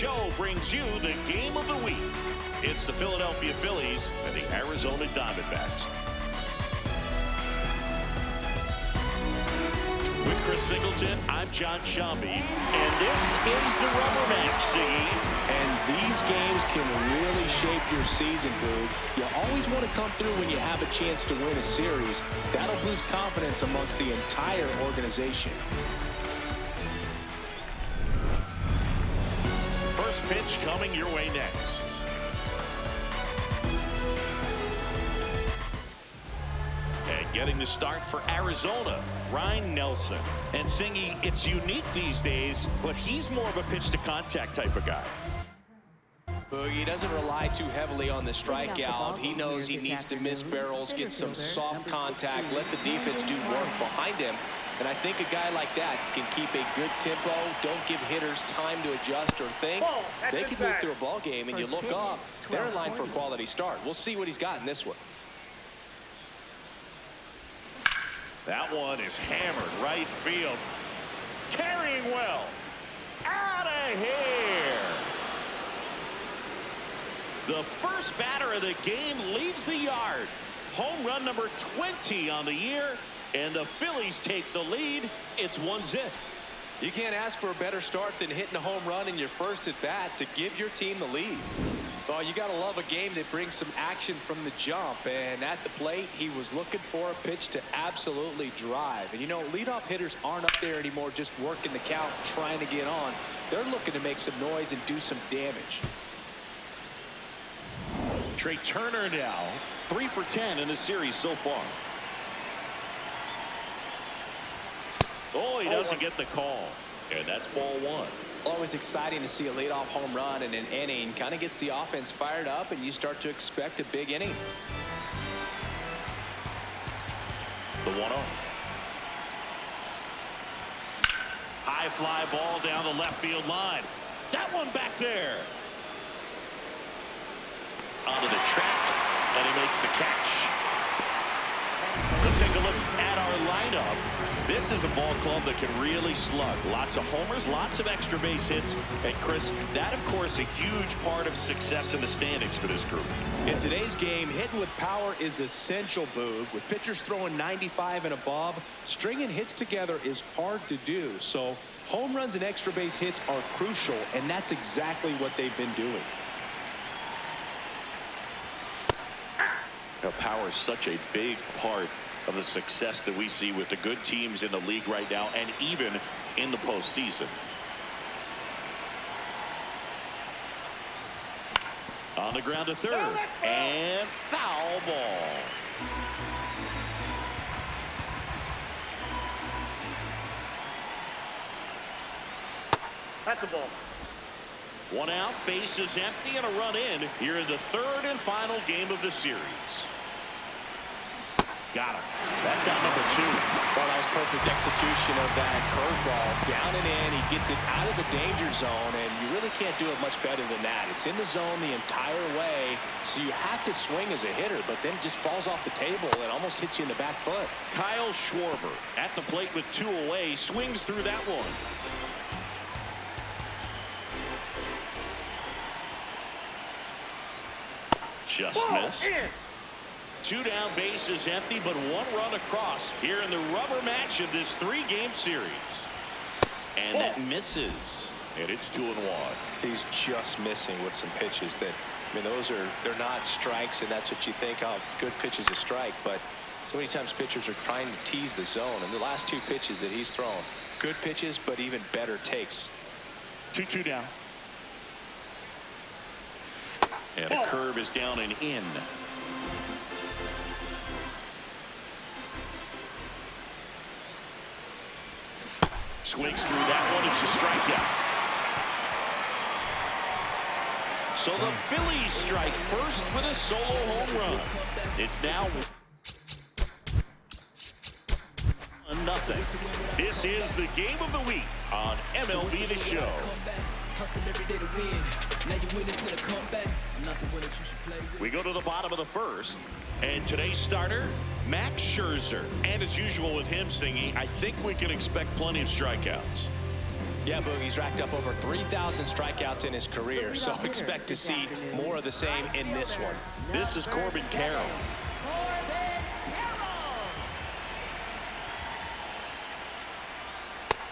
Show brings you the game of the week. It's the Philadelphia Phillies and the Arizona Diamondbacks. With Chris Singleton, I'm John Shambi, and this is the rubber match, Siggy. And these games can really shape your season, Boog. You always want to come through when you have a chance to win a series. That'll boost confidence amongst the entire organization. First pitch coming your way next. And getting the start for Arizona, Ryan Nelson. And Singy, it's unique these days, but he's more of a pitch-to-contact type of guy. He doesn't rely too heavily on the strikeout. He knows he needs to miss barrels, get some soft contact, let the defense do work behind him. And I think a guy like that can keep a good tempo, don't give hitters time to adjust or think. They can move through a ball game, and you look up, they're in line for a quality start. We'll see what he's got in this one. That one is hammered right field. Carrying well. Out of here. The first batter of the game leaves the yard. Home run number 20 on the year, and the Phillies take the lead. It's 1-0. You can't ask for a better start than hitting a home run in your first at bat to give your team the lead. Well, you got to love a game that brings some action from the jump, and at the plate he was looking for a pitch to absolutely drive. And you know, leadoff hitters aren't up there anymore just working the count, trying to get on. They're looking to make some noise and do some damage. Trey Turner now 3 for 10 in the series so far. Oh, he doesn't get the call, and that's ball one. Always exciting to see a leadoff home run in an inning. Kind of gets the offense fired up, and you start to expect a big inning. The 1-0. High fly ball down the left field line. That one back there. Onto the track, and he makes the catch. Let's take a look at our lineup. This is a ball club that can really slug. Lots of homers, lots of extra base hits. And Chris, that of course a huge part of success in the standings for this group. In today's game, hitting with power is essential, Boog. With pitchers throwing 95 and above, stringing hits together is hard to do. So home runs and extra base hits are crucial, and that's exactly what they've been doing. Now, power is such a big part of the success that we see with the good teams in the league right now, and even in the postseason. On the ground to third, and foul ball. That's a ball. One out, base is empty, and a run in here in the third and final game of the series. Got him. That's out number 2. Well, that was perfect execution of that curveball. Down and in, he gets it out of the danger zone, and you really can't do it much better than that. It's in the zone the entire way, so you have to swing as a hitter, but then it just falls off the table and almost hits you in the back foot. Kyle Schwarber at the plate with 2 away, swings through that one. Just missed. 2 down, base is empty, but 1 run across here in the rubber match of this 3-game series. And that misses, and it's 2-1. He's just missing with some pitches that, I mean, they're not strikes, and that's what you think, oh, good pitch is a strike, but so many times pitchers are trying to tease the zone, and the last 2 pitches that he's thrown, good pitches, but even better takes. 2-2 down. And a curve is down and in. Swings through that one. It's a strikeout. So the Phillies strike first with a solo home run. It's now 1-0. This is the game of the week on MLB The Show. We go to the bottom of the first, and today's starter, Max Scherzer. And as usual with him, Singy, I think we can expect plenty of strikeouts. Yeah, Boog, he's racked up over 3,000 strikeouts in his career, so expect to see more of the same in this one. This is Corbin Carroll.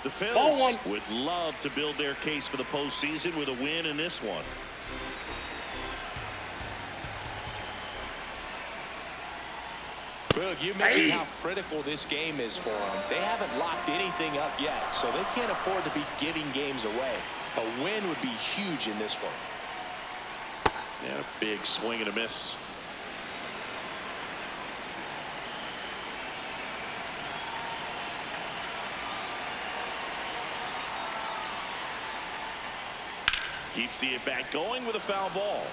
The Phils would love to build their case for the postseason with a win in this one. Boog, you mentioned how critical this game is for them. They haven't locked anything up yet, so they can't afford to be giving games away. A win would be huge in this one. Yeah, big swing and a miss. Keeps the at-bat going with a foul ball.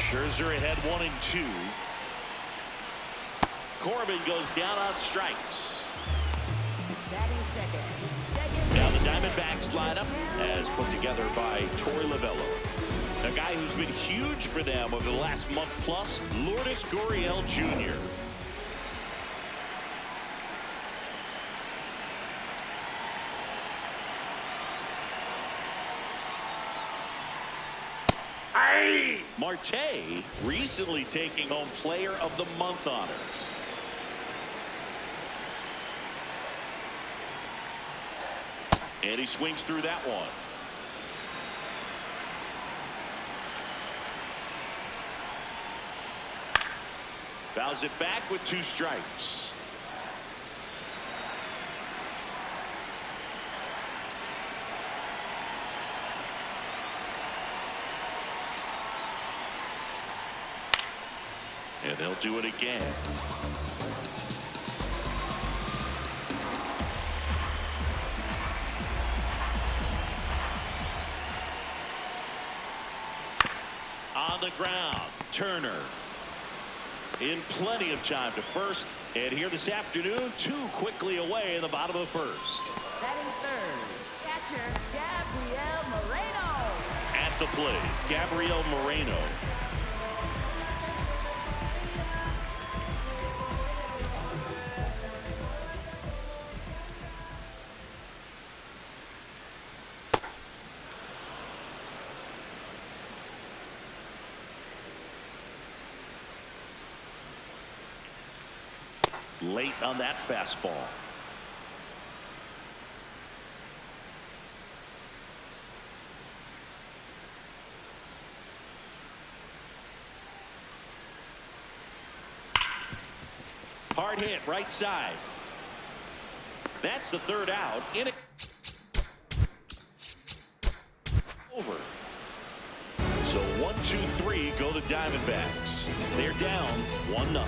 Scherzer ahead 1-2. Corbin goes down on strikes. Now the Diamondbacks lineup as put together by Torey Lovullo. A guy who's been huge for them over the last month plus, Lourdes Gurriel Jr. Marte recently taking home Player of the Month honors. And he swings through that one. Fouls it back with 2 strikes. And they'll do it again. On the ground, Turner. In plenty of time to first. And here this afternoon, 2 quickly away in the bottom of the first. Batting third, catcher Gabriel Moreno. At the plate, Gabriel Moreno. Late on that fastball. Hard hit right side. That's the 3rd out. In it. Over. So 1, 2, 3 go to Diamondbacks. They're down 1-0.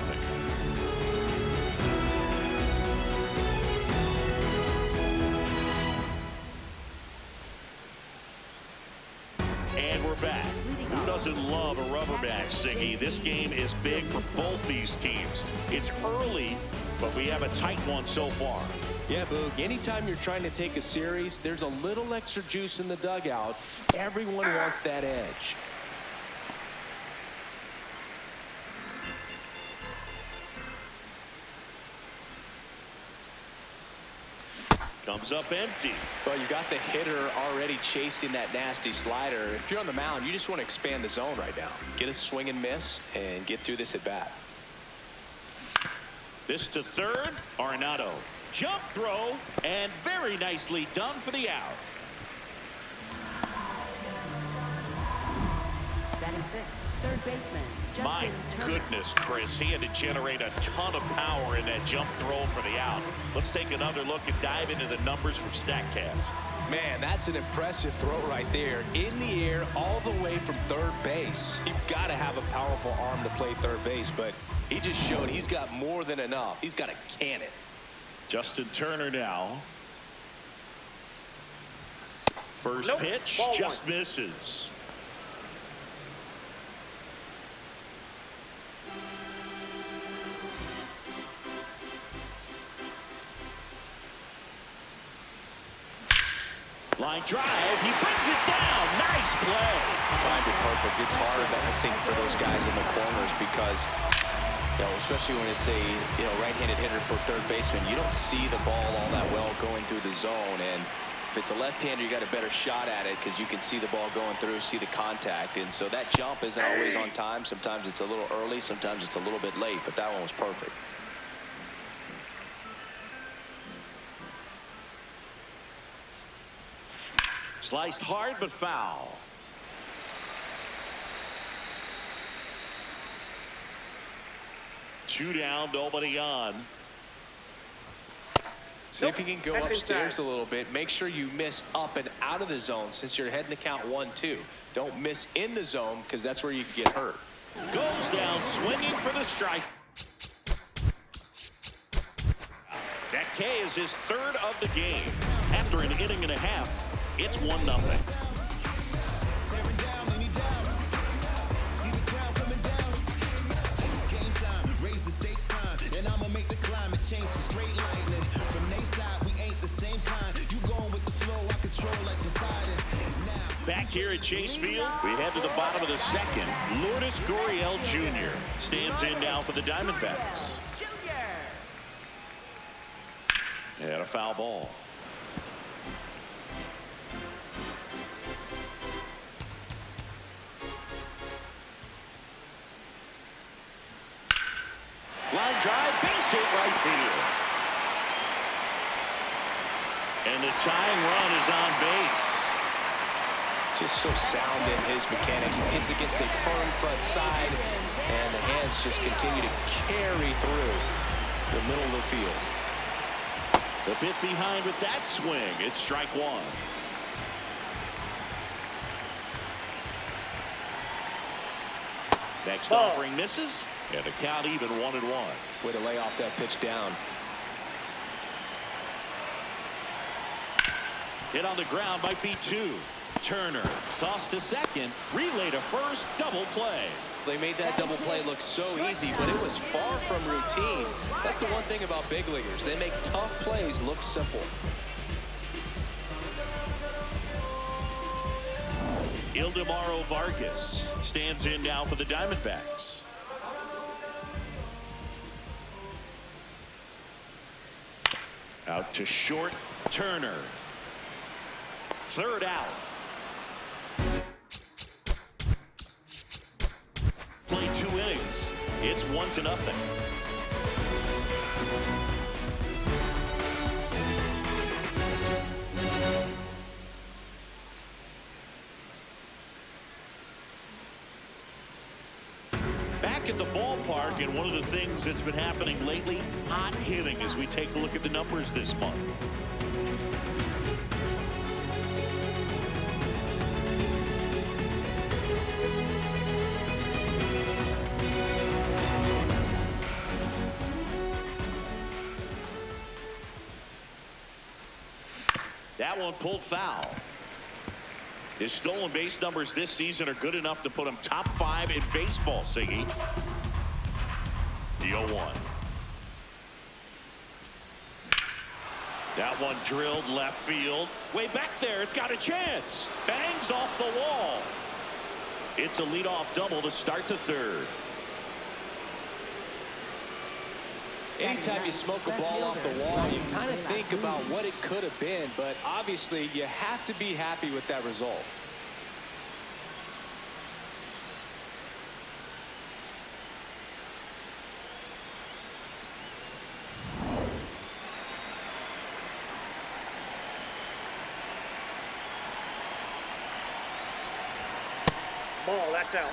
And we're back. Who doesn't love a rubber match, Siggy? This game is big for both these teams. It's early, but we have a tight one so far. Yeah, Boog, anytime you're trying to take a series, there's a little extra juice in the dugout. Everyone wants that edge. Comes up empty. Well, you got the hitter already chasing that nasty slider. If you're on the mound, you just want to expand the zone right now. Get a swing and miss and get through this at bat. This to third, Arenado. Jump throw, and very nicely done for the out. Batting sixth, third baseman My Justin Turner. goodness, Chris, he had to generate a ton of power in that jump throw for the out. Let's take another look and dive into the numbers from StatCast. Man, that's an impressive throw right there. In the air, all the way from third base. You've got to have a powerful arm to play third base, but he just showed he's got more than enough. He's got a cannon. Justin Turner now. First pitch, just misses. Line drive, he brings it down. Nice play. Timed it perfect. It's hard, I think, for those guys in the corners because Especially when it's a right-handed hitter for third baseman, you don't see the ball all that well going through the zone. And if it's a left-hander, you got a better shot at it because you can see the ball going through, see the contact. And so that jump isn't always on time. Sometimes it's a little early, sometimes it's a little bit late, but that one was perfect. Sliced hard but foul. Two down, nobody on. See if you can go upstairs a little bit. Make sure you miss up and out of the zone since you're heading to count 1-2. Don't miss in the zone because that's where you can get hurt. Goes down swinging for the strike. That K is his third of the game. After an inning and a half, it's 1-0. Change to straight lightning. From their side, we ain't the same kind. You going with the flow, I control like Poseidon. Back here at Chase Field, we head to the bottom of the second. Lourdes Gurriel Jr. stands in now for the Diamondbacks. And a foul ball. Line drive, base hit right field. And the tying run is on base. Just so sound in his mechanics. Hits against a firm front side, and the hands just continue to carry through the middle of the field. The bit behind with that swing. It's strike one. Next offering misses, and the count even 1-1. Way to lay off that pitch down. Hit on the ground might be two. Turner tossed to second, relay to first, double play. They made that double play look so easy, but it was far from routine. That's the one thing about big leaguers. They make tough plays look simple. Ildemaro Vargas stands in now for the Diamondbacks. Out to short, Turner. Third out. Played 2 innings. It's 1-0. Back at the ballpark, and one of the things that's been happening lately, hot hitting as we take a look at the numbers this month. That one pulled foul. His stolen base numbers this season are good enough to put him top 5 in baseball, Siggy. The 0-1. That one drilled left field. Way back there, it's got a chance. Bangs off the wall. It's a leadoff double to start the third. Anytime you smoke a ball off the wall, you kind of think about what it could have been, but obviously you have to be happy with that result. Ball, that's out.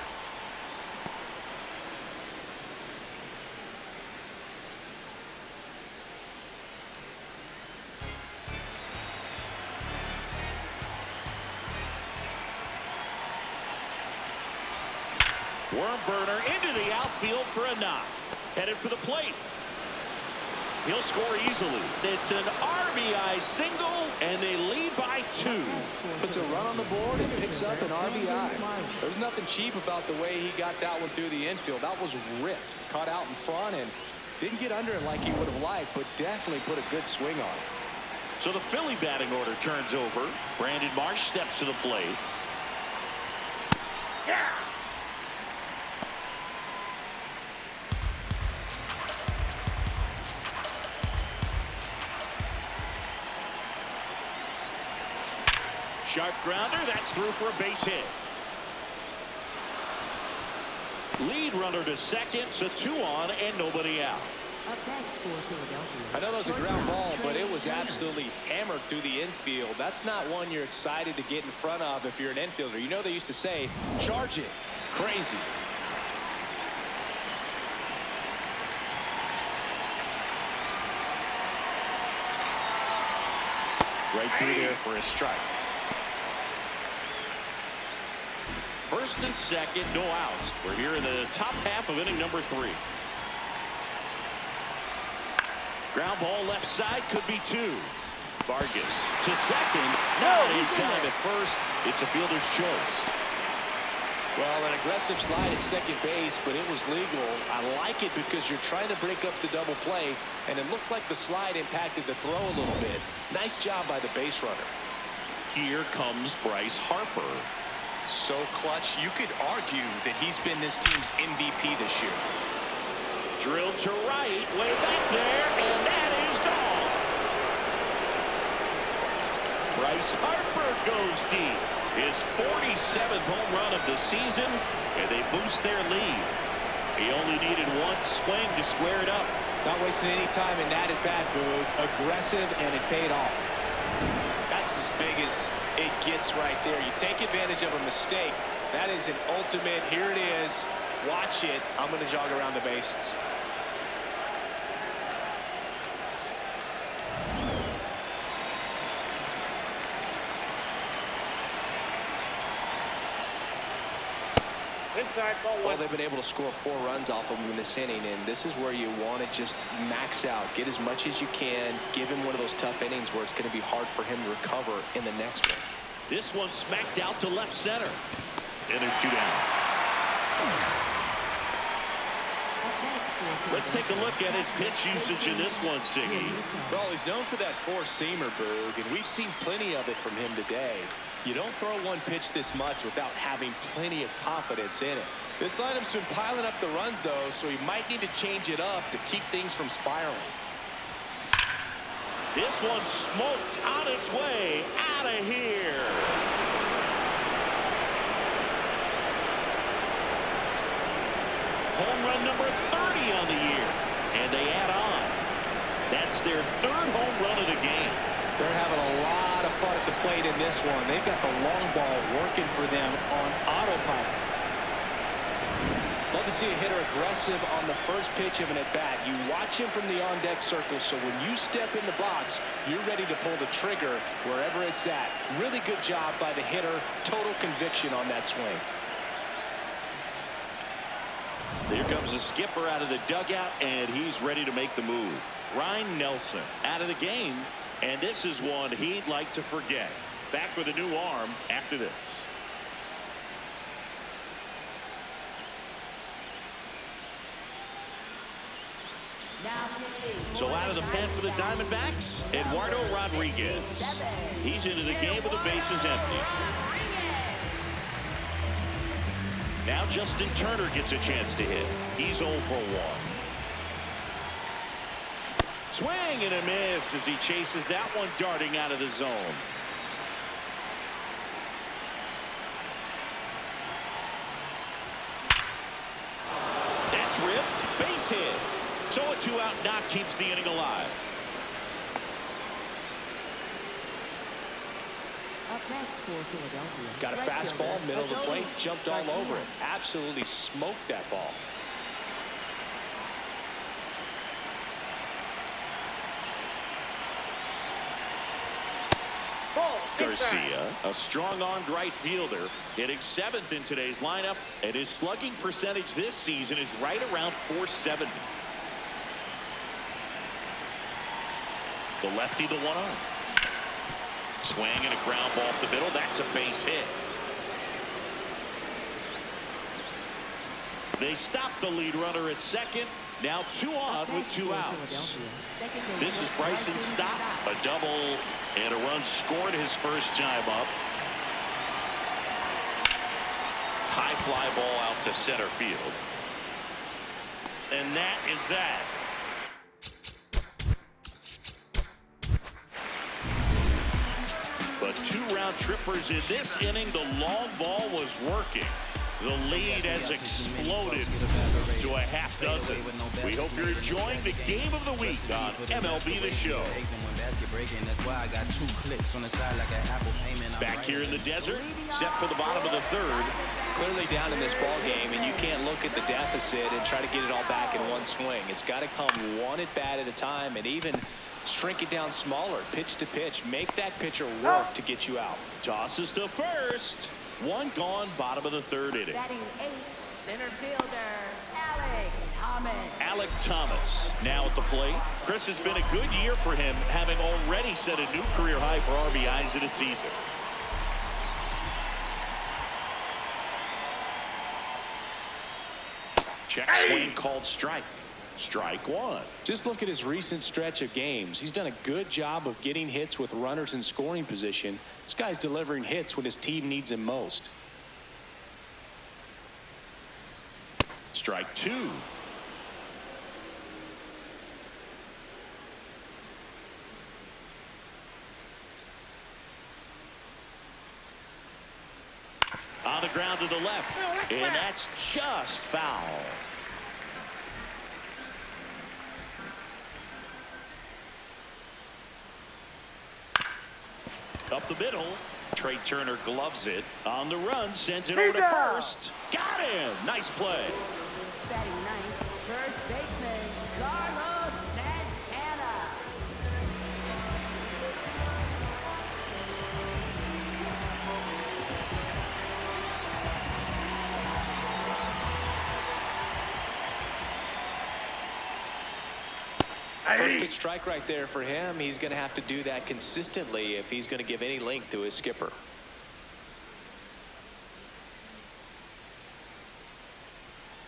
Worm burner into the outfield for a knock. Headed for the plate. He'll score easily. It's an RBI single, and they lead by 2. Puts a run on the board and picks up an RBI. There's nothing cheap about the way he got that one through the infield. That was ripped. Caught out in front and didn't get under it like he would have liked, but definitely put a good swing on it. So the Philly batting order turns over. Brandon Marsh steps to the plate. sharp grounder. That's through for a base hit. Lead runner to second, so 2 on and nobody out. Up next for Philadelphia. I know that was a ground Shortstop, ball, but it was Trey Turner. absolutely hammered through the infield. That's not one you're excited to get in front of if you're an infielder. You know they used to say, charge it. Crazy. Right through there for a strike. First and second, no outs. We're here in the top half of inning number 3. Ground ball left side, could be 2. Vargas to second. Not in time at first. It's a fielder's choice. Well, an aggressive slide at second base, but it was legal. I like it because you're trying to break up the double play, and it looked like the slide impacted the throw a little bit. Nice job by the base runner. Here comes Bryce Harper. So clutch, you could argue that he's been this team's MVP this year. Drilled to right, way back there, and that is gone. Bryce Harper goes deep. His 47th home run of the season, and they boost their lead. He only needed 1 swing to square it up. Not wasting any time in that at bat, Boog. Aggressive, and it paid off. That's as big as it gets right there. You take advantage of a mistake. That is an ultimate, here it is, watch it, I'm going to jog around the bases. Inside, ball Well, 1. they've been able to score 4 runs off of him in this inning, and this is where you want to just max out. Get as much as you can. Give him one of those tough innings where it's going to be hard for him to recover in the next one. This one smacked out to left center. And there's 2 down. Let's take a look at his pitch usage in this one, Siggy. Well, he's known for that 4-seamer, Boog, and we've seen plenty of it from him today. You don't throw one pitch this much without having plenty of confidence in it. This lineup's been piling up the runs, though, so he might need to change it up to keep things from spiraling. This one smoked on its way out of here. Home run number 30 on the year, and they add on. That's their 3rd home run of the game. They're having a lot of fun at the plate in this one. They've got the long ball working for them on autopilot. Love to see a hitter aggressive on the first pitch of an at-bat. You watch him from the on-deck circle, so when you step in the box, you're ready to pull the trigger wherever it's at. Really good job by the hitter. Total conviction on that swing. Here comes the skipper out of the dugout, and he's ready to make the move. Ryan Nelson out of the game, and this is one he'd like to forget. Back with a new arm after this. So out of the pen for the Diamondbacks, Eduardo Rodriguez. He's into the game with the bases empty. Now Justin Turner gets a chance to hit. He's 0 for 1. Swing and a miss as he chases that one darting out of the zone. That's ripped. Base hit. So a 2-out knock keeps the inning alive. Up next for Philadelphia. Got a Right fastball, fielder, middle of the plate, Adolis jumped all Garcia. over it. Absolutely smoked that ball. Ball, Garcia, a strong-armed right fielder, hitting 7th in today's lineup, and his slugging percentage this season is right around .470. The lefty, the 1-0. Swing and a ground ball up the middle. That's a base hit. They stop the lead runner at second. Now 2 on with 2 outs. This is Bryson Stott. A double and a run scored his first time up. High fly ball out to center field. And that is that. But with 2 round trippers in this inning. The long ball was working. The lead has exploded to a half dozen. We hope you're enjoying the game of the week on MLB The Show. Back here in the desert, set for the bottom of the third. Clearly down in this ball game, and you can't look at the deficit and try to get it all back in one swing. It's got to come one at bat at a time, and even shrink it down smaller, pitch to pitch. Make that pitcher work to get you out. Tosses to first. 1 gone, bottom of the third inning. Batting 8th, center fielder, Alec Thomas now at the plate. Chris, has been a good year for him, having already set a new career high for RBIs in a season. Check swing called strike. Strike 1. Just look at his recent stretch of games. He's done a good job of getting hits with runners in scoring position. This guy's delivering hits when his team needs him most. Strike 2. On the ground to the left, and that's just foul. Up the middle, Trey Turner gloves it. On the run, sends it over to first. Got him! Nice play. batting 9th, first baseman, Carlos Santana. First pitch strike right there for him. He's going to have to do that consistently if he's going to give any length to his skipper.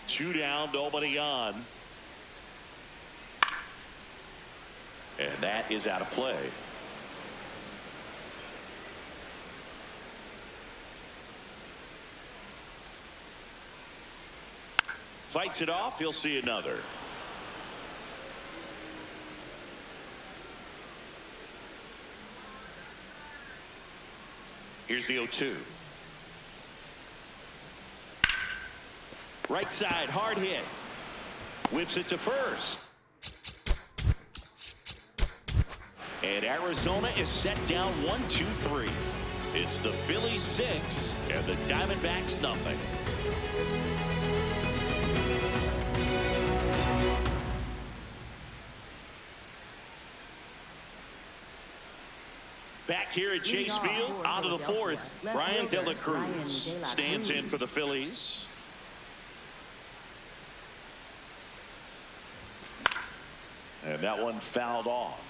Two down, nobody on. And that is out of play. Fights it off. He'll see another. Here's the 0-2. Right side, hard hit. Whips it to first. And Arizona is set down 1-2-3. It's the Phillies 6 and the Diamondbacks nothing. Back here at Chase Field, on to the fourth. Brian De La Cruz stands in for the Phillies. And that one fouled off.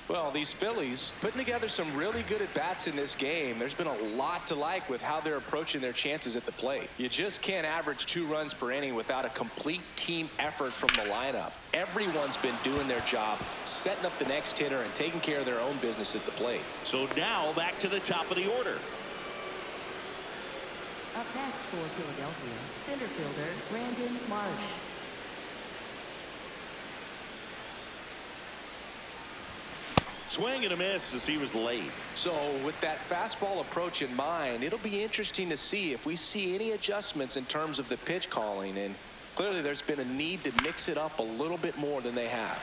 Well, these Phillies putting together some really good at-bats in this game. There's been a lot to like with how they're approaching their chances at the plate. You just can't average 2 runs per inning without a complete team effort from the lineup. Everyone's been doing their job, setting up the next hitter and taking care of their own business at the plate. So now back to the top of the order. Up next for Philadelphia, center fielder Brandon Marsh. Swing and a miss as he was late. So with that fastball approach in mind, it'll be interesting to see if we see any adjustments in terms of the pitch calling. And clearly there's been a need to mix it up a little bit more than they have.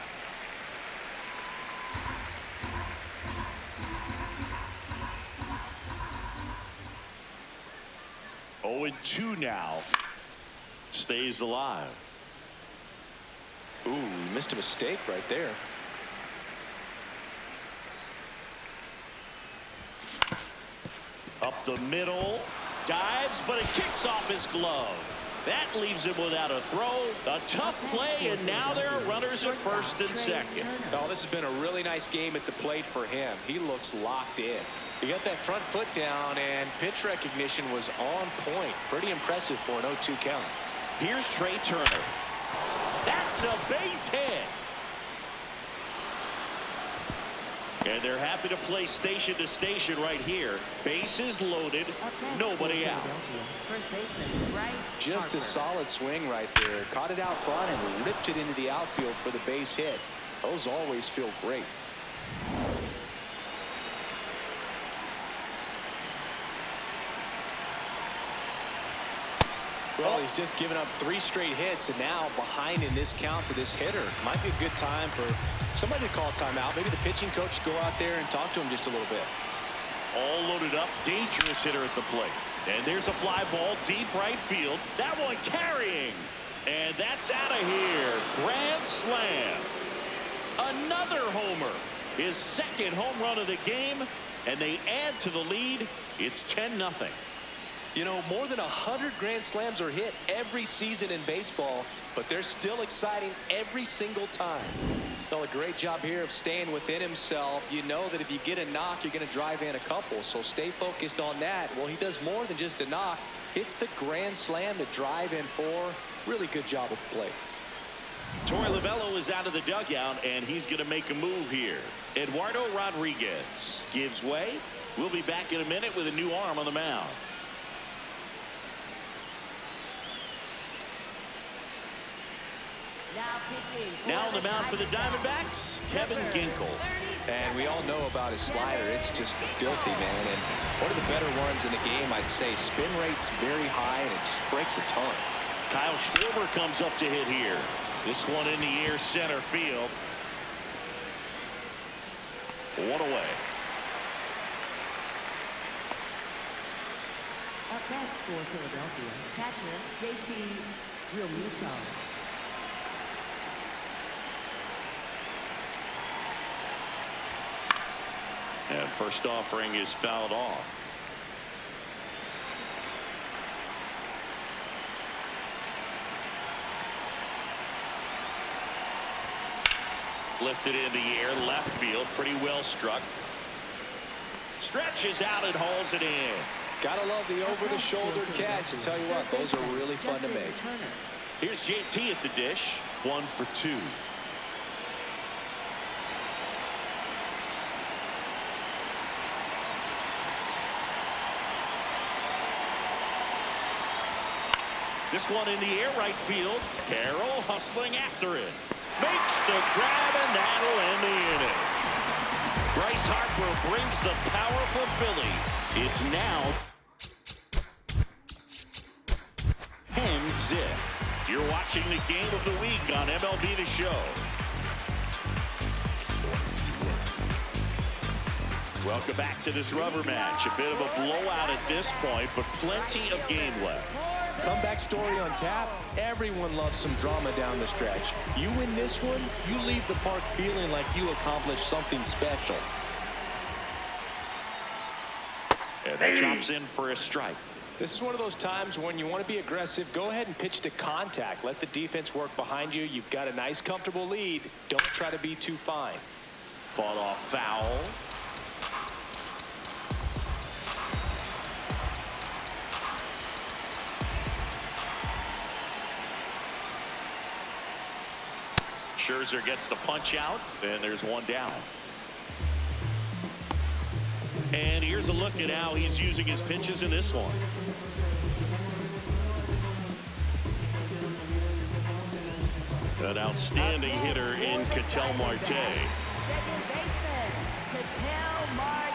Oh, 0-2 now. Stays alive. Ooh, he missed a mistake right there. Up the middle, dives, but it kicks off his glove. That leaves him without a throw. A tough play, and now there are runners at first and second. Oh, this has been a really nice game at the plate for him. He looks locked in. He got that front foot down, and pitch recognition was on point. Pretty impressive for an 0-2 count. Here's Trey Turner. That's a base hit. And they're happy to play station to station right here. Bases loaded, nobody out. First baseman Bryce Just a solid swing right there. Caught it out front and ripped it into the outfield for the base hit. Those always feel great. Well, he's just given up 3 straight hits, and now behind in this count to this hitter. Might be a good time for somebody to call timeout. Maybe the pitching coach go out there and talk to him just a little bit. All loaded up, dangerous hitter at the plate. And there's a fly ball deep right field. That one carrying. And that's out of here. Grand slam. Another homer. His second home run of the game. And they add to the lead. It's 10-0. You know, more than 100 grand slams are hit every season in baseball, but they're still exciting every single time. Done a great job here of staying within himself. You know that if you get a knock, you're going to drive in a couple, so stay focused on that. Well, he does more than just a knock. Hits the grand slam to drive in 4. Really good job at the plate. Torey Lovullo is out of the dugout, and he's going to make a move here. Eduardo Rodriguez gives way. We'll be back in a minute with a new arm on the mound. Now on the mound for the Diamondbacks, Kevin Ginkel. And we all know about his slider. It's just filthy, man. And one of the better ones in the game, I'd say. Spin rate's very high, and it just breaks a ton. Kyle Schwarber comes up to hit here. This one in the air, center field. 1 away. Up next for Philadelphia, catcher JT Realmuto. And first offering is fouled off. Lifted in the air, left field, pretty well struck. Stretches out and hauls it in. Gotta love the over-the-shoulder catch. I tell you what, those are really fun to make. Here's JT at the dish. 1 for 2. This one in the air, right field. Carroll hustling after it. Makes the grab, and that'll end the inning. Bryce Harper brings the powerful Philly. It's now 10-zip. You're watching the game of the week on MLB The Show. Welcome back to this rubber match. A bit of a blowout at this point, but plenty of game left. Comeback story on tap. Everyone loves some drama down the stretch. You win this one, you leave the park feeling like you accomplished something special. And that drops in for a strike. This is one of those times when you want to be aggressive. Go ahead and pitch to contact. Let the defense work behind you. You've got a nice, comfortable lead. Don't try to be too fine. Fought off foul. Scherzer gets the punch out, and there's one down. And here's a look at how he's using his pitches in this one. An outstanding hitter in Ketel Marte. Second baseman, Ketel Marte.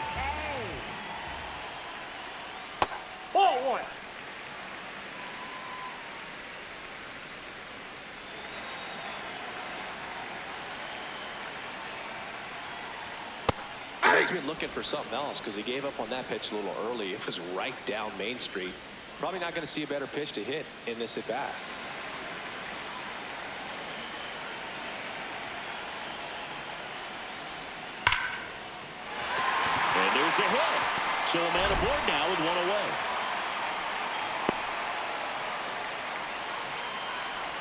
Ball 1. He must have been looking for something else because he gave up on that pitch a little early. It was right down Main Street. Probably not going to see a better pitch to hit in this at bat. And there's a hit. So a man aboard now with 1 away.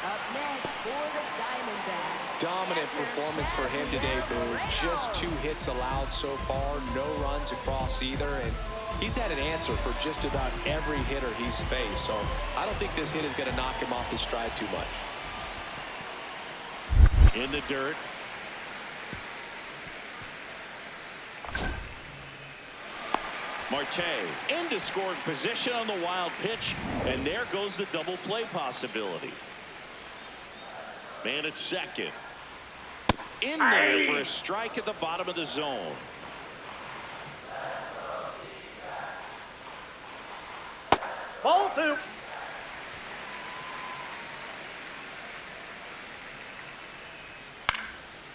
Up next for the Diamondbacks. Dominant performance for him today, Boo. Just 2 hits allowed so far, no runs across either, and he's had an answer for just about every hitter he's faced. So I don't think this hit is going to knock him off his stride too much. In the dirt. Marte into scoring position on the wild pitch, and there goes the double play possibility. Man at second. In there for a strike at the bottom of the zone. Ball 2.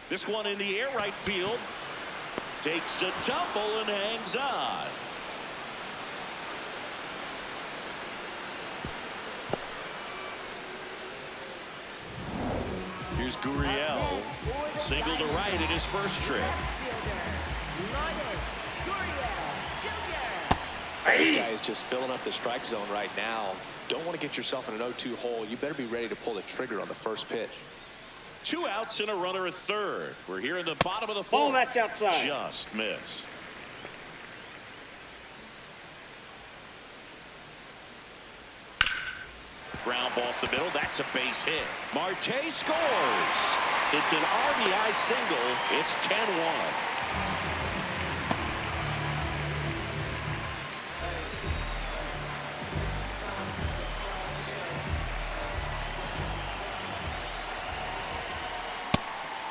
This one in the air right field. Takes a tumble and hangs on. Here's Gurriel. Single to right in his first trip. This guy is just filling up the strike zone right now. Don't want to get yourself in an 0-2 hole. You better be ready to pull the trigger on the first pitch. 2 outs and a runner at third. We're here in the bottom of the Ball, fourth. that's outside. Just missed. Ground ball up the middle. That's a base hit. Marte scores. It's an RBI single. It's 10-1.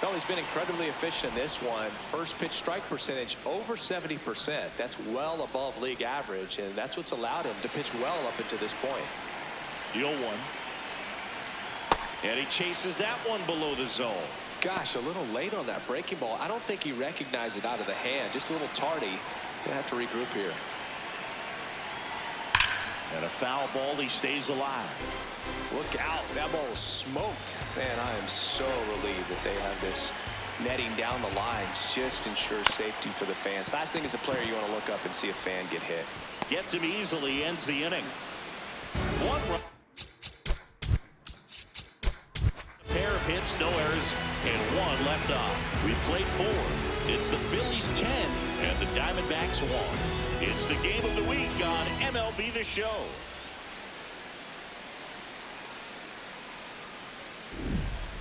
Well, he's been incredibly efficient in this one. First pitch strike percentage over 70%. That's well above league average, and that's what's allowed him to pitch well up until this point. The 0-1. And he chases that one below the zone. Gosh, a little late on that breaking ball. I don't think he recognized it out of the hand. Just a little tardy. Gonna have to regroup here. And a foul ball. He stays alive. Look out. That ball was smoked. Man, I am so relieved that they have this netting down the lines. Just ensures safety for the fans. Last thing as a player, you want to look up and see a fan get hit. Gets him easily. Ends the inning. 1 run. A pair of hits, no errors, and 1 left off. We've played 4. It's the Phillies 10 and the Diamondbacks 1. It's the game of the week on MLB The Show.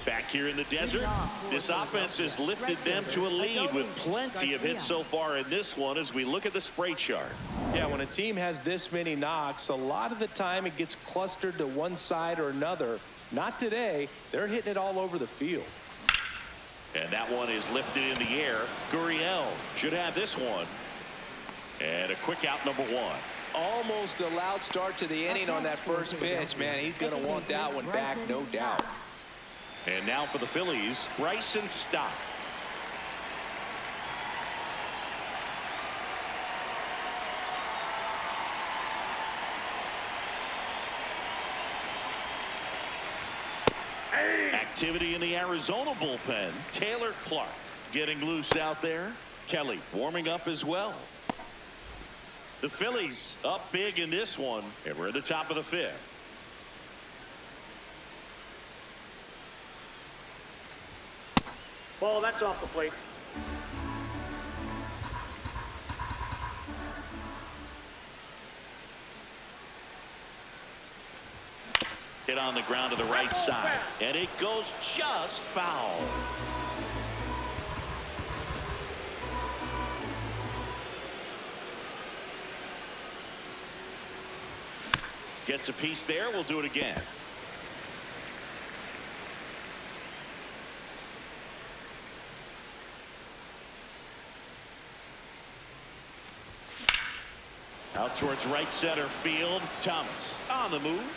Back here in the desert, this offense has lifted them to a lead with plenty of hits so far in this one as we look at the spray chart. Yeah, when a team has this many knocks, a lot of the time it gets clustered to one side or another. Not today. They're hitting it all over the field. And that one is lifted in the air. Gurriel should have this one. And a quick out, number 1. Almost a loud start to the inning on that first pitch. Man, he's going to want that one back, no doubt. And now for the Phillies, Bryson Stott. Activity in the Arizona bullpen. Taylor Clark getting loose out there. Kelly warming up as well. The Phillies up big in this one, and we're at the top of the 5th. Ball, that's off the plate. Hit on the ground to the right side, and it goes just foul. Gets a piece there. We'll do it again. Out towards right center field. Thomas on the move.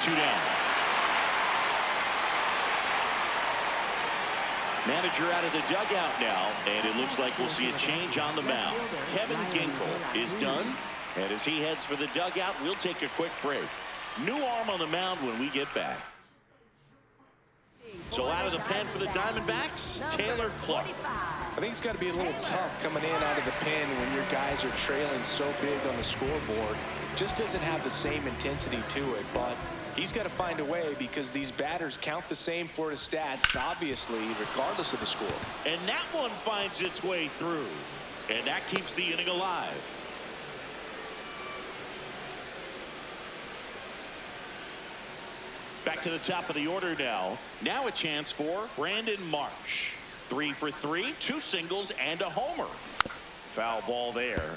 2 down. Manager out of the dugout now, and it looks like we'll see a change on the mound. Kevin Ginkel is done, and as he heads for the dugout, we'll take a quick break. New arm on the mound when we get back. So out of the pen for the Diamondbacks, Taylor Clark. I think it's got to be a little tough coming in out of the pen when your guys are trailing so big on the scoreboard. Just doesn't have the same intensity to it, but he's got to find a way because these batters count the same for his stats, obviously, regardless of the score. And that one finds its way through, and that keeps the inning alive. Back to the top of the order now. Now a chance for Brandon Marsh. 3 for 3, 2 singles and a homer. Foul ball there.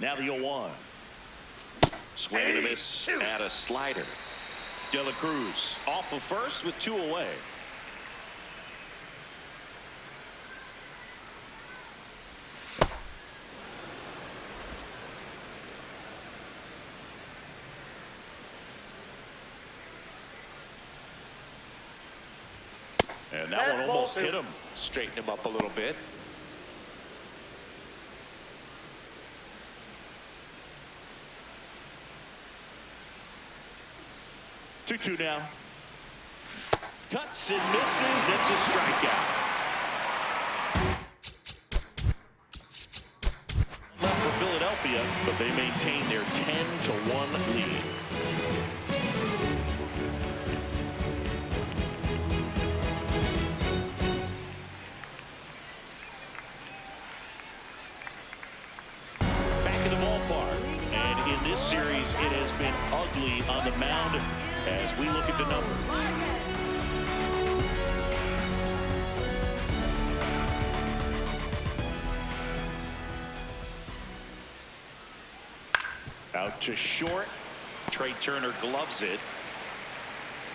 Now the 0-1. Swing and a miss at a slider. De La Cruz off of first with 2 away. And that one almost hit him. Straighten him up a little bit. 2-2 now. Cuts and misses. It's a strikeout. Left for Philadelphia, but they maintain their 10-1 lead. Back in the ballpark, and in this series, it has been ugly on the mound as we look at the numbers. Out to short. Trey Turner gloves it.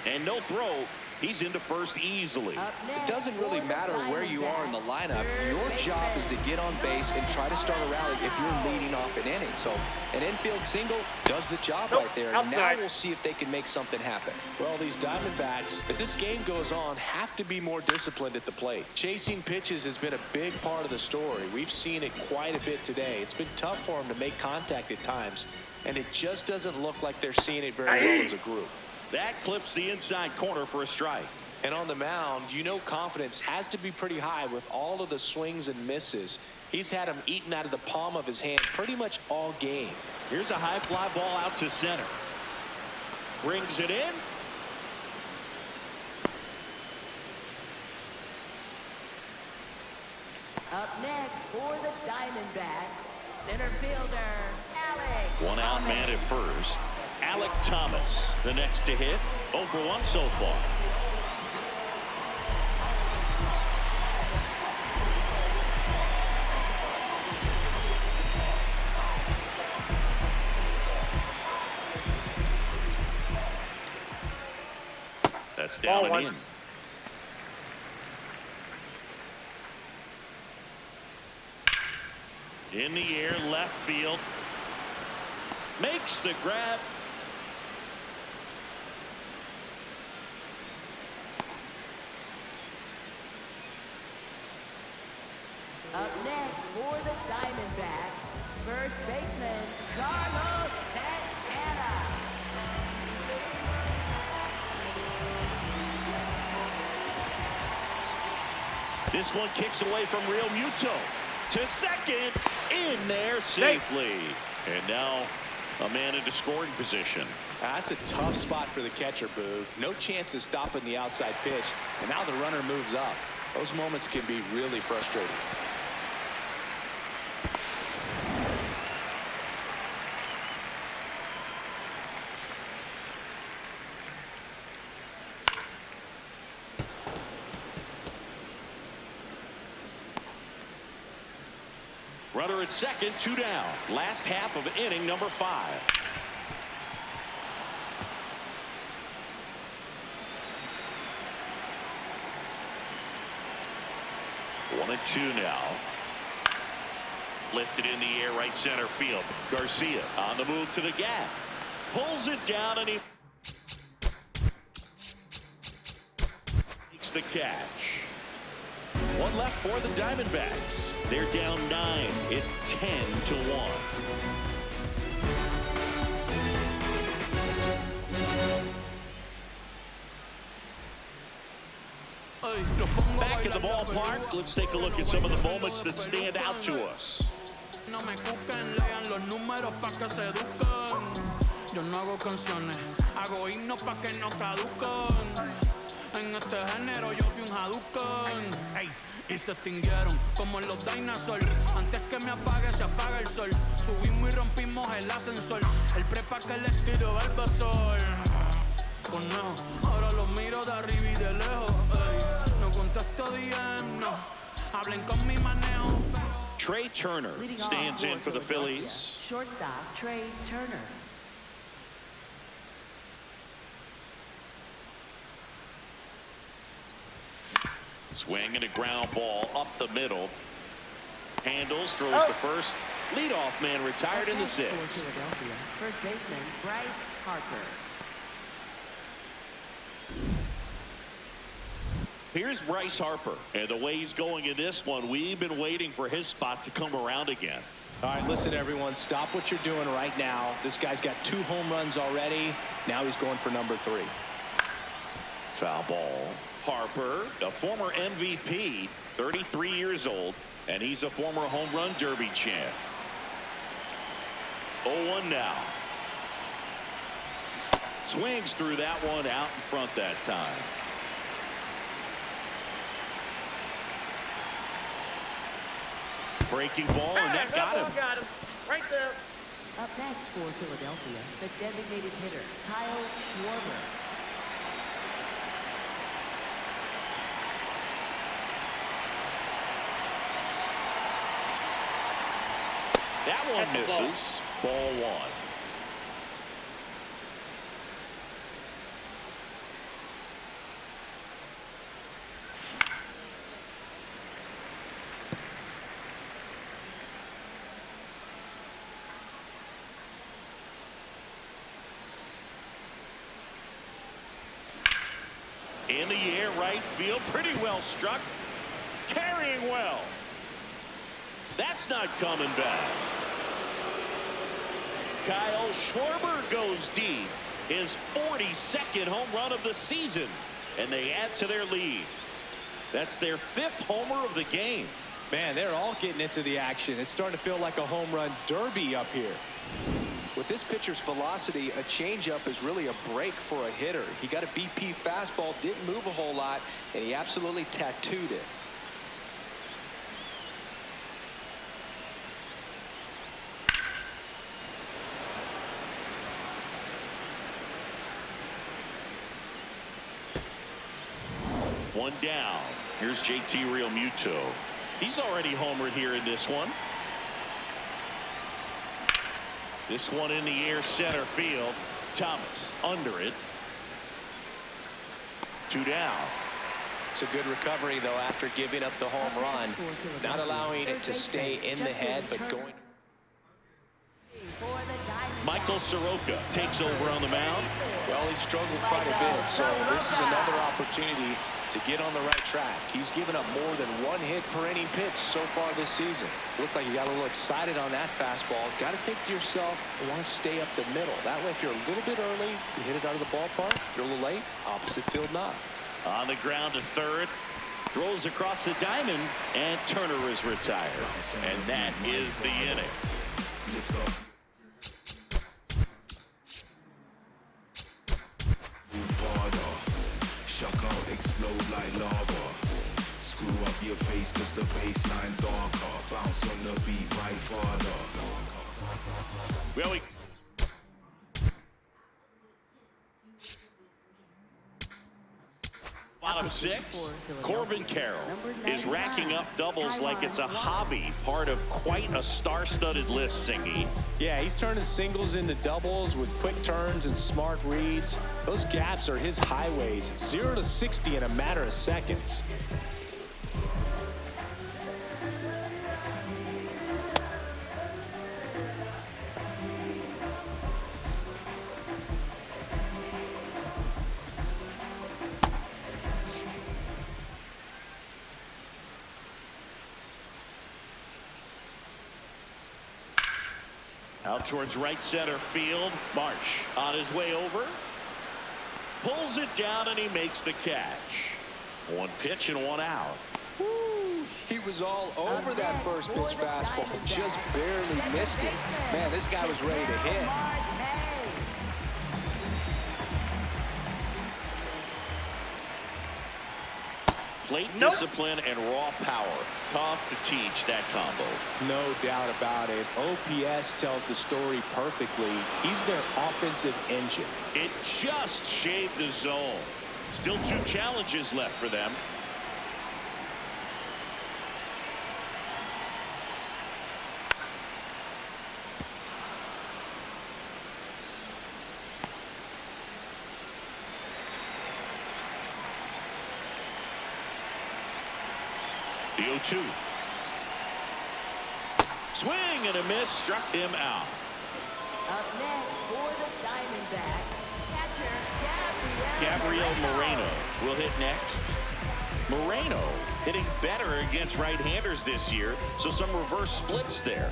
And no throw. He's into first easily. It doesn't really matter where you are in the lineup. Your job is to get on base and try to start a rally if you're leading off an inning. So an infield single does the job right there. Now we'll see if they can make something happen. Well, these Diamondbacks, as this game goes on, have to be more disciplined at the plate. Chasing pitches has been a big part of the story. We've seen it quite a bit today. It's been tough for them to make contact at times, and it just doesn't look like they're seeing it very well as a group. That clips the inside corner for a strike. And on the mound, you know confidence has to be pretty high with all of the swings and misses. He's had them eaten out of the palm of his hand pretty much all game. Here's a high fly ball out to center. Brings it in. Up next for the Diamondbacks, center fielder, Alex. One out man at first. Alec Thomas, the next to hit. 0 for 1 so far. That's down and in. In the air, left field. Makes the grab. Up next for the Diamondbacks, first baseman, Carlos Santana. This one kicks away from Real Muto. To second, in there safely. And now a man into scoring position. That's a tough spot for the catcher, Boo. No chance of stopping the outside pitch, and now the runner moves up. Those moments can be really frustrating. Runner at second, 2 down. Last half of inning number 5. One and 2 now. Lifted in the air, right center field. Garcia on the move to the gap. Pulls it down and he makes the catch. One left for the Diamondbacks. They're down 9. It's 10-1. Back at the ballpark, let's take a look at some of the moments that stand out to us. No me cuquen, lean los números pa' que se eduquen. Yo no hago canciones, hago himnos pa' que no caduquen. En este género yo fui un Hadouken. Ey, y se extinguieron como los dinosaurs. Antes que me apague, se apaga el sol. Subimos y rompimos el ascensor. El prepa que les tiro Barbasol. Conejo, ahora los miro de arriba y de lejos. Ey, no contesto DM, no. Hablen con mi manejo. Trey Turner stands in for the Phillies. Shortstop, Trey Turner. Swinging a ground ball up the middle. Handles, throws to first. Leadoff man retired in the 6th. Philadelphia, first baseman, Bryce Harper. Here's Bryce Harper, and the way he's going in this one, we've been waiting for his spot to come around again. All right, listen, everyone, stop what you're doing right now. This guy's got 2 home runs already. Now he's going for number 3. Foul ball. Harper, a former MVP, 33 years old, and he's a former home run derby champ. 0-1 now. Swings through that one out in front that time. Breaking ball, and that got him. Got him. Right there. Up next for Philadelphia, the designated hitter, Kyle Schwarber. That one misses. Ball 1. In the air, right field, pretty well struck. Carrying well. That's not coming back. Kyle Schwarber goes deep. His 42nd home run of the season. And they add to their lead. That's their 5th homer of the game. Man, they're all getting into the action. It's starting to feel like a home run derby up here. With this pitcher's velocity, a changeup is really a break for a hitter. He got a BP fastball, didn't move a whole lot, and he absolutely tattooed it. One down. Here's JT Realmuto. He's already homered here in this one. This one in the air, center field. Thomas under it. 2 down. It's a good recovery, though, after giving up the home run. Not allowing it to stay in the head, but going. Michael Soroka takes over on the mound. Well, he struggled quite a bit, so this is another opportunity to get on the right track. He's given up more than 1 hit per inning pitch so far this season. Looked like you got a little excited on that fastball. Got to think to yourself, you want to stay up the middle. That way, if you're a little bit early, you hit it out of the ballpark. If you're a little late, opposite field knock. On the ground to third. Throws across the diamond, and Turner is retired. And that is the inning. Explode like lava. Screw up your face cause the baseline darker. Bounce on the beat right farther. Well, bottom 6. Corbin Carroll is racking up doubles like it's a hobby. Part of quite a star-studded list, Singy. Yeah, he's turning singles into doubles with quick turns and smart reads. Those gaps are his highways. 0 to 60 in a matter of seconds. Out towards right center field. Marsh on his way over. Pulls it down and he makes the catch. 1 pitch and 1 out. Woo, he was all over that first pitch fastball. Just barely missed it. Man, this guy was ready to hit. Plate discipline and raw power. Tough to teach that combo. No doubt about it. OPS tells the story perfectly. He's their offensive engine. It just shaved the zone. Still 2 challenges left for them. The 0-2. Swing and a miss, struck him out. Up next for the Diamondbacks, catcher Gabriel Moreno will hit next. Moreno hitting better against right-handers this year, so some reverse splits there.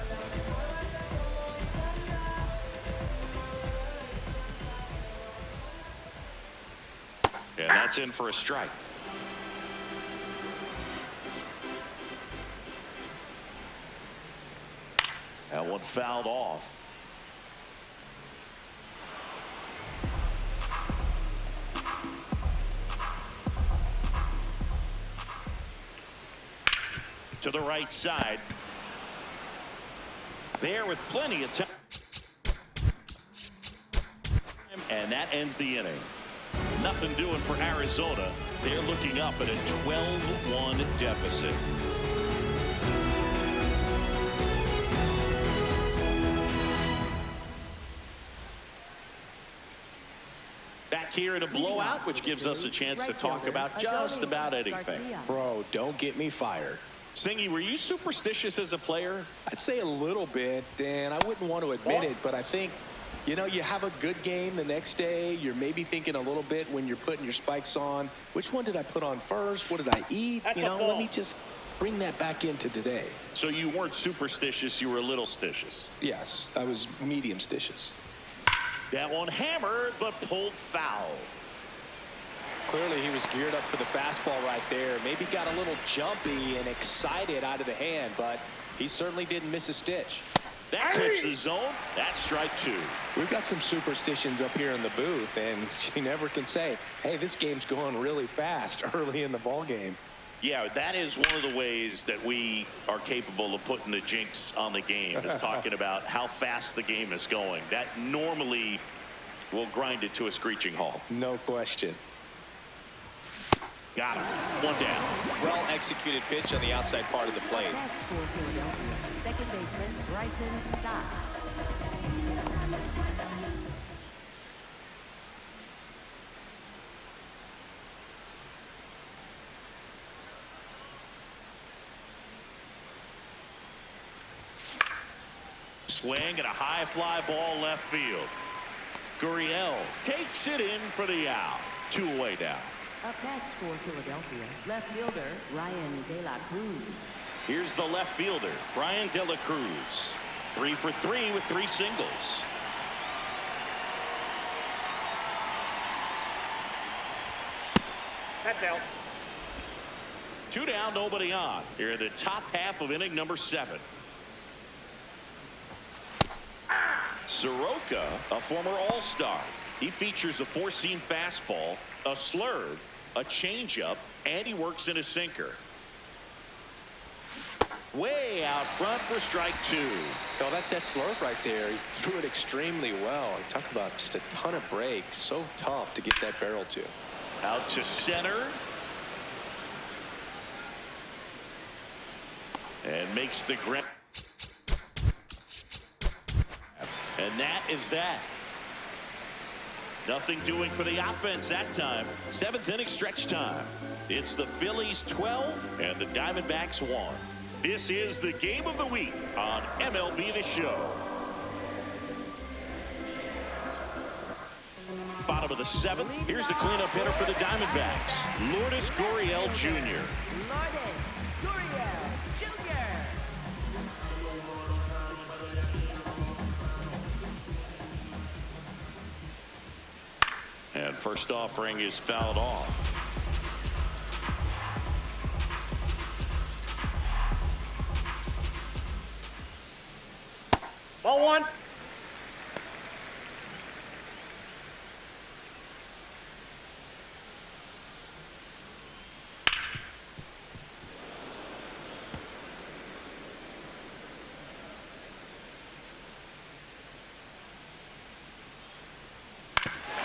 And that's in for a strike. That one fouled off. To the right side. There with plenty of time. And that ends the inning. Nothing doing for Arizona. They're looking up at a 12-1 deficit. Back here in a blowout, which gives us a chance to talk about just about anything. Bro, don't get me fired. Singy, were you superstitious as a player? I'd say a little bit, and I wouldn't want to admit it, but I think, you know, you have a good game the next day. You're maybe thinking a little bit when you're putting your spikes on. Which one did I put on first? What did I eat? You know, let me just bring that back into today. So you weren't superstitious, you were a little stitious. Yes, I was medium stitious. That one hammered, but pulled foul. Clearly he was geared up for the fastball right there. Maybe got a little jumpy and excited out of the hand, but he certainly didn't miss a stitch. That clips the zone. That's strike two. We've got some superstitions up here in the booth, and you never can say, hey, this game's going really fast early in the ball game. Yeah, that is one of the ways that we are capable of putting the jinx on the game, is talking about how fast the game is going. That normally will grind it to a screeching halt. No question. Got him. One down. Well executed pitch on the outside part of the plate. Second baseman Bryson Stott. Swing and a high fly ball left field. Gurriel takes it in for the out. 2 away down. Up next for Philadelphia, left fielder Ryan De La Cruz. Here's the left fielder, Brian De La Cruz. 3 for 3 with 3 singles. That's out. 2 down, nobody on. Here in the top half of inning number 7. Soroka, a former All-Star. He features a 4-seam fastball, a slurve, a changeup, and he works in a sinker. Way out front for strike 2. Oh, that's that slurve right there. He threw it extremely well. Talk about just a ton of breaks. So tough to get that barrel to. Out to center. And makes the grab. And that is that. Nothing doing for the offense that time. 7th inning stretch time. It's the Phillies 12 and the Diamondbacks 1. This is the game of the week on MLB The Show. Bottom of the 7th. Here's the cleanup hitter for the Diamondbacks, Lourdes Gurriel Jr. Lourdes Gurriel Jr. And first offering is fouled off. Ball 1.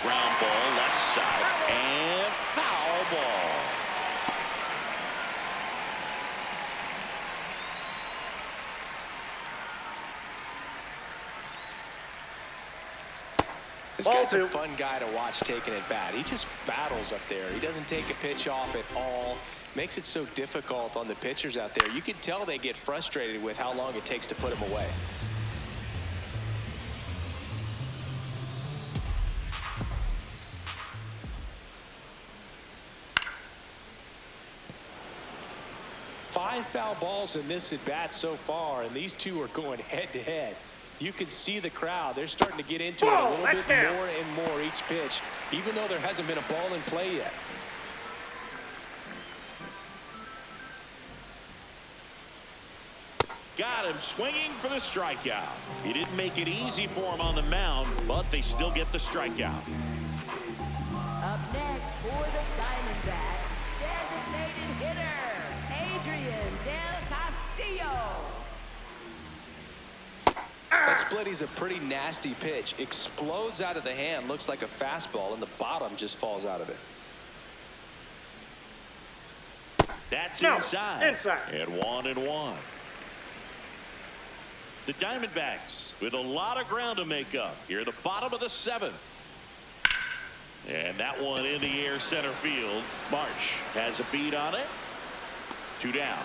Ground ball left side and foul ball. This guy's a fun guy to watch taking at bat. He just battles up there. He doesn't take a pitch off at all. Makes it so difficult on the pitchers out there. You can tell they get frustrated with how long it takes to put him away. 5 foul balls in this at bat so far, and these two are going head to head. You can see the crowd. They're starting to get into it a little bit more and more each pitch, even though there hasn't been a ball in play yet. Got him swinging for the strikeout. He didn't make it easy for him on the mound, but they still get the strikeout. Up next for the Diamondbacks, designated hitter, Adrian Del Castillo. That splitty's a pretty nasty pitch. Explodes out of the hand, looks like a fastball, and the bottom just falls out of it. That's inside. And 1-1. The Diamondbacks with a lot of ground to make up here at the bottom of the 7th. And that one in the air center field. Marsh has a beat on it. 2 down.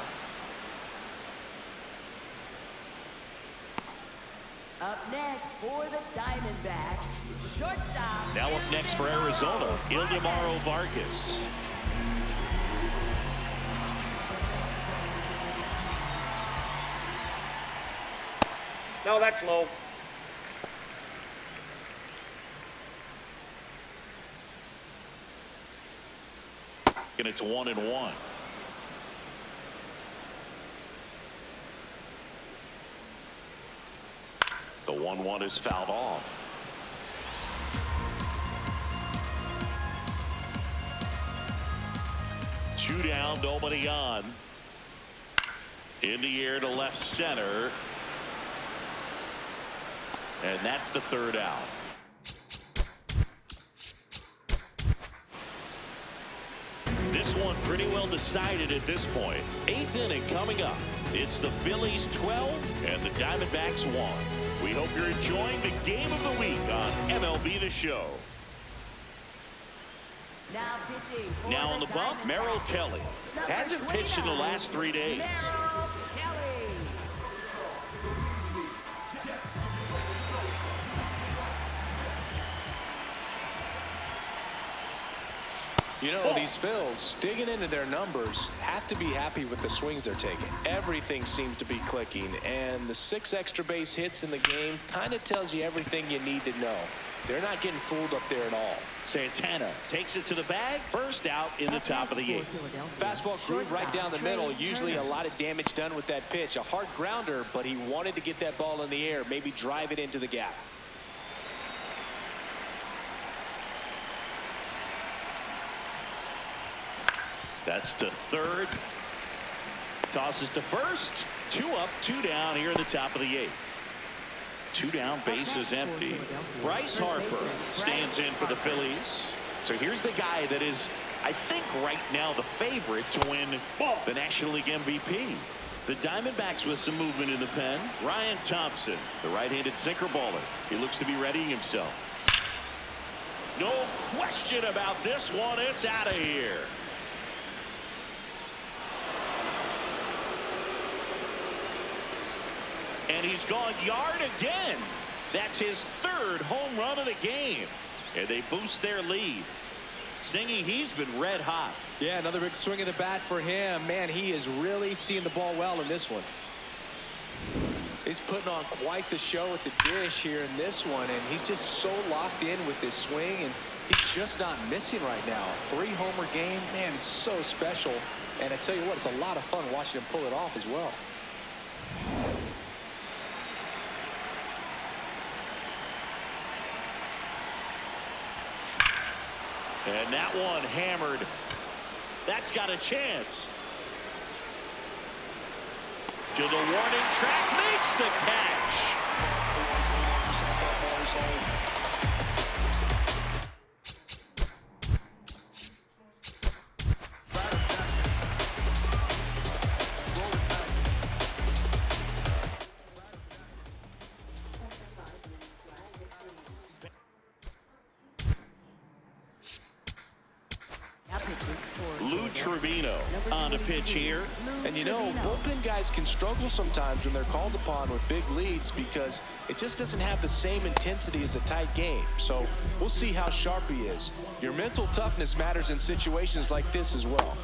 Up next for the Diamondbacks, shortstop. Now up next for Arizona, Ildemaro Vargas. No, that's low. And it's 1-1. The 1-1 is fouled off. Two down, nobody on. In the air to left center. And that's the 3rd out. This one pretty well decided at this point. 8th inning coming up. It's the Phillies 12 and the Diamondbacks 1. We hope you're enjoying the game of the week on MLB The Show. Now pitching. Now on the bump, Merrill Kelly. Hasn't pitched in the last 3 days. Merrill Kelly. You know, these Phils, digging into their numbers, have to be happy with the swings they're taking. Everything seems to be clicking, and the 6 extra base hits in the game kind of tells you everything you need to know. They're not getting fooled up there at all. Santana takes it to the bag. First out in the top of the 8th. Fastball groove right down the middle. Usually a lot of damage done with that pitch. A hard grounder, but he wanted to get that ball in the air, maybe drive it into the gap. That's to 3rd. Tosses to 1st. 2 up, 2 down here in the top of the 8th. 2 down, base is empty. Bryce Harper stands in for the Phillies. So here's the guy that is, I think, right now the favorite to win the National League MVP. The Diamondbacks with some movement in the pen. Ryan Thompson, the right-handed sinker baller. He looks to be readying himself. No question about this one. It's out of here. And he's gone yard again. That's his 3rd home run of the game. And they boost their lead. Singing, he's been red hot. Yeah, another big swing of the bat for him. Man, he is really seeing the ball well in this one. He's putting on quite the show with the dish here in this one, and he's just so locked in with this swing, and he's just not missing right now. 3-homer game, man, it's so special. And I tell you what, it's a lot of fun watching him pull it off as well. And that one hammered. That's got a chance. To the warning track, makes the catch. On a pitch here. And you know, bullpen guys can struggle sometimes when they're called upon with big leads because it just doesn't have the same intensity as a tight game. So we'll see how sharp he is. Your mental toughness matters in situations like this as well.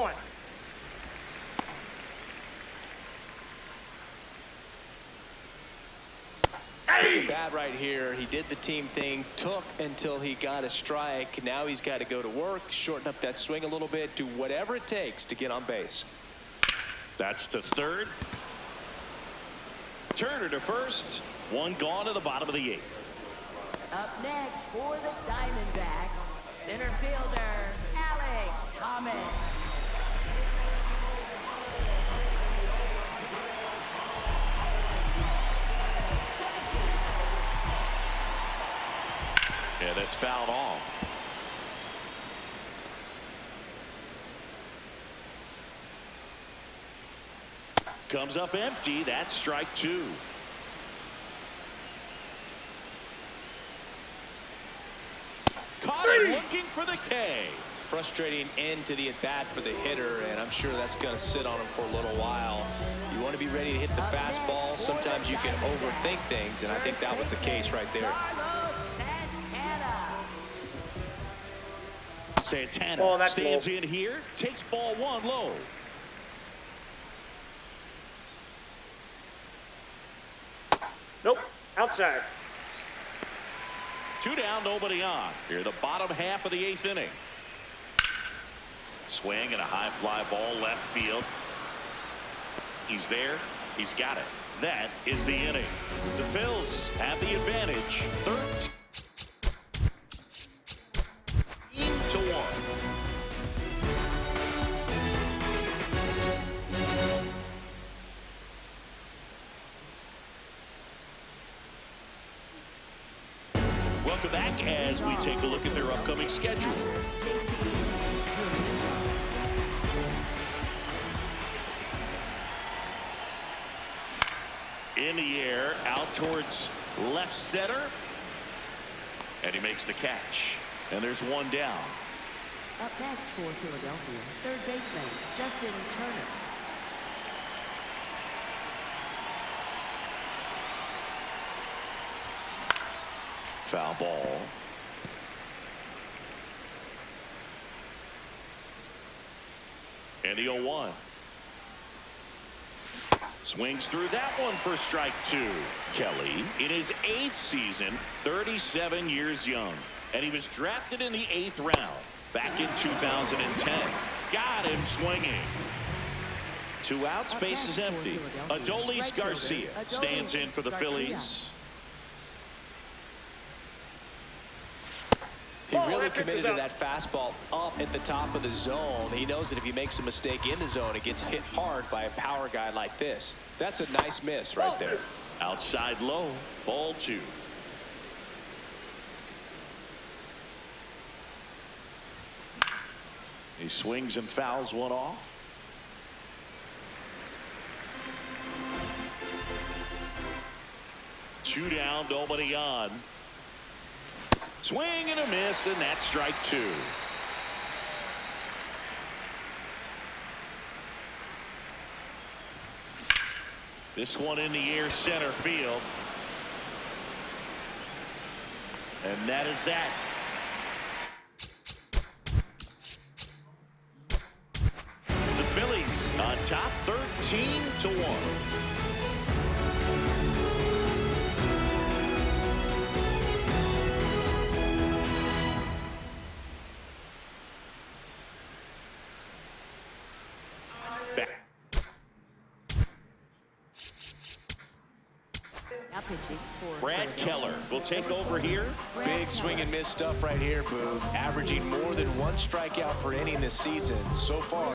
1. Looking bad right here. He did the team thing, took until he got a strike. Now he's got to go to work, shorten up that swing a little bit, do whatever it takes to get on base. That's to third. Turner to first. One gone to the bottom of the 8th. Up next for the Diamondbacks, center fielder, Alex Thomas. Yeah, that's fouled off. Comes up empty. That's strike 2. Caught him looking for the K. Frustrating end to the at-bat for the hitter, and I'm sure that's going to sit on him for a little while. You want to be ready to hit the fastball. Sometimes you can overthink things, and I think that was the case right there. Santana Oh, that's stands low. in here, takes ball 1 low. Nope. Outside. 2 down, nobody on. Here, the bottom half of the 8th inning. Swing and a high fly ball left field. He's there. He's got it. That is the inning. The Phils have the advantage. 13-1. Welcome back as we take a look at their upcoming schedule. In the air, out towards left center. And he makes the catch. And there's 1 down. Up next for Philadelphia, third baseman, Justin Turner. Foul ball. And the 0-1. Swings through that one for strike 2. Kelly, in his 8th season, 37 years young. And he was drafted in the 8th round back in 2010. Got him swinging. 2 outs, base is empty. Adolis Garcia stands in for the Phillies. He really committed to that fastball up at the top of the zone. He knows that if he makes a mistake in the zone, it gets hit hard by a power guy like this. That's a nice miss right there. Outside low, ball 2. He swings and fouls one off. Two down, nobody on. Swing and a miss, and that's strike 2. This one in the air, center field. And that is that. The Phillies on top 13-1. Brad Keller will take over here. Big swing and miss stuff right here, Booth. Averaging more than 1 strikeout per inning this season so far.